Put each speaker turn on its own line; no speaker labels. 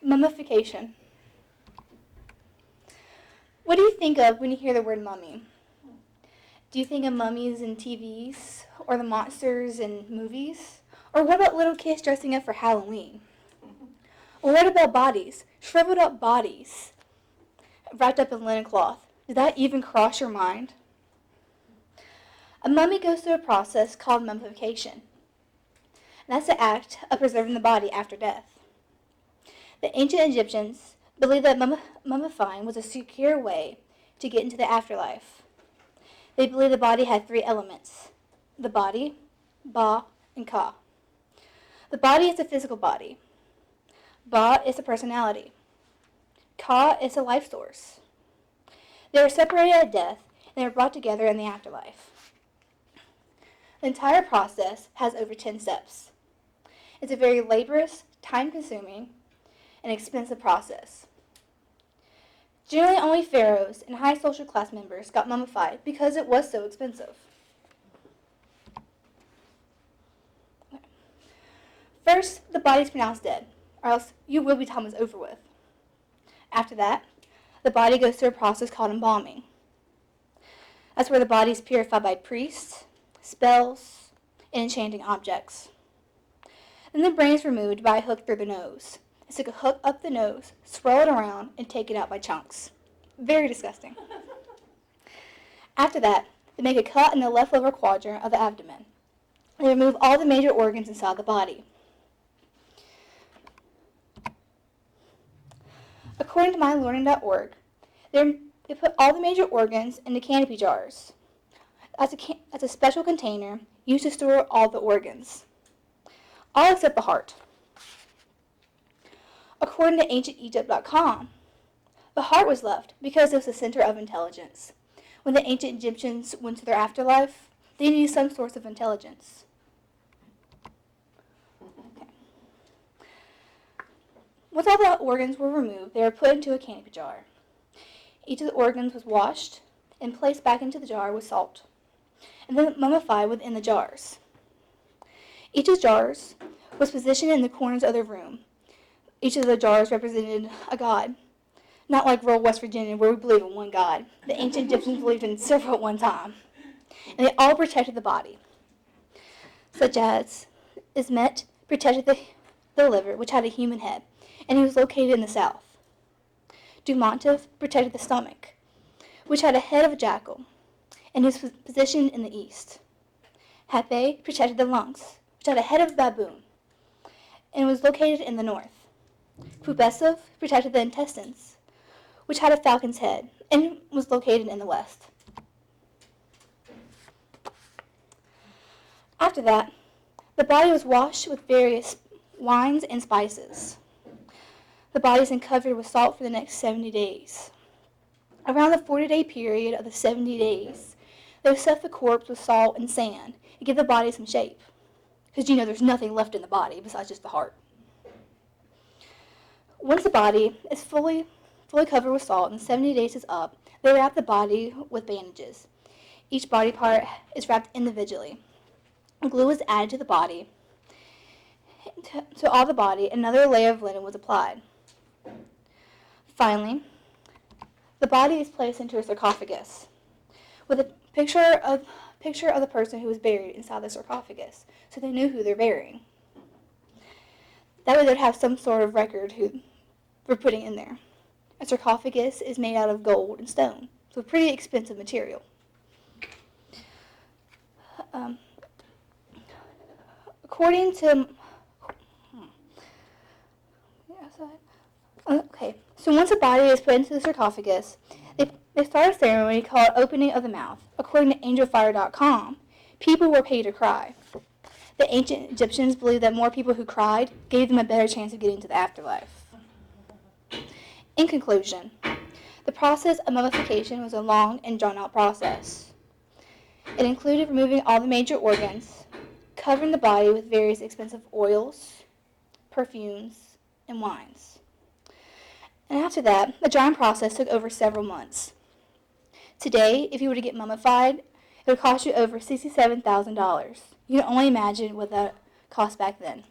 Mummification. What do you think of when you hear the word mummy? Do you think of mummies in TVs or the monsters in movies? Or what about little kids dressing up for Halloween? Or what about bodies, shriveled up bodies, wrapped up in linen cloth? Did that even cross your mind? A mummy goes through a process called mummification. And that's the act of preserving the body after death. The ancient Egyptians believed that mummifying was a secure way to get into the afterlife. They believed the body had three elements: the body, Ba, and Ka. The body is the physical body. Ba is the personality. Ka is the life source. They were separated at death, and they were brought together in the afterlife. The entire process has over 10 steps. It's a very laborious, time-consuming, and expensive process. Generally, only pharaohs and high social class members got mummified because it was so expensive. First, the body is pronounced dead, or else you will be time is over with. After that, the body goes through a process called embalming. That's where the body is purified by priests, spells, and enchanting objects. Then the brain is removed by a hook through the nose. They stick a hook up the nose, swirl it around, and take it out by chunks. Very disgusting. After that, they make a cut in the left lower quadrant of the abdomen. They remove all the major organs inside the body. According to mylearning.org, they put all the major organs into canopy jars. That's a special container used to store all the organs, all except the heart. According to ancientegypt.com, the heart was left because it was the center of intelligence. When the ancient Egyptians went to their afterlife, they needed some source of intelligence. Okay. Once all the organs were removed, they were put into a canopy jar. Each of the organs was washed and placed back into the jar with salt, and then mummified within the jars. Each of the jars was positioned in the corners of the room. Each of the jars represented a god. Not like rural West Virginia where we believe in one god. The ancient Egyptians believed in several at one time. And they all protected the body. Such as Ismet protected the liver, which had a human head, and he was located in the south. Dumontiv protected the stomach, which had a head of a jackal, and he was positioned in the east. Hape protected the lungs, which had a head of a baboon, and was located in the north. Pubesov protected the intestines, which had a falcon's head, and was located in the west. After that, the body was washed with various wines and spices. The body is then covered with salt for the next 70 days. Around the 40-day period of the 70 days, they would stuff the corpse with salt and sand and give the body some shape. Because there's nothing left in the body besides just the heart. Once the body is fully covered with salt and 70 days is up, they wrap the body with bandages. Each body part is wrapped individually. Glue is added to the body. To all the body, another layer of linen was applied. Finally, the body is placed into a sarcophagus with a picture of the person who was buried inside the sarcophagus, so they knew who they're burying. That way they'd have some sort of record who we're putting in there. A sarcophagus is made out of gold and stone, so pretty expensive material. According to... Okay, so once a body is put into the sarcophagus, they start a ceremony called opening of the mouth. According to angelfire.com, people were paid to cry. The ancient Egyptians believed that more people who cried gave them a better chance of getting to the afterlife. In conclusion, the process of mummification was a long and drawn-out process. It included removing all the major organs, covering the body with various expensive oils, perfumes, and wines. And after that, the drying process took over several months. Today, if you were to get mummified, it would cost you over $67,000. You can only imagine what that cost back then.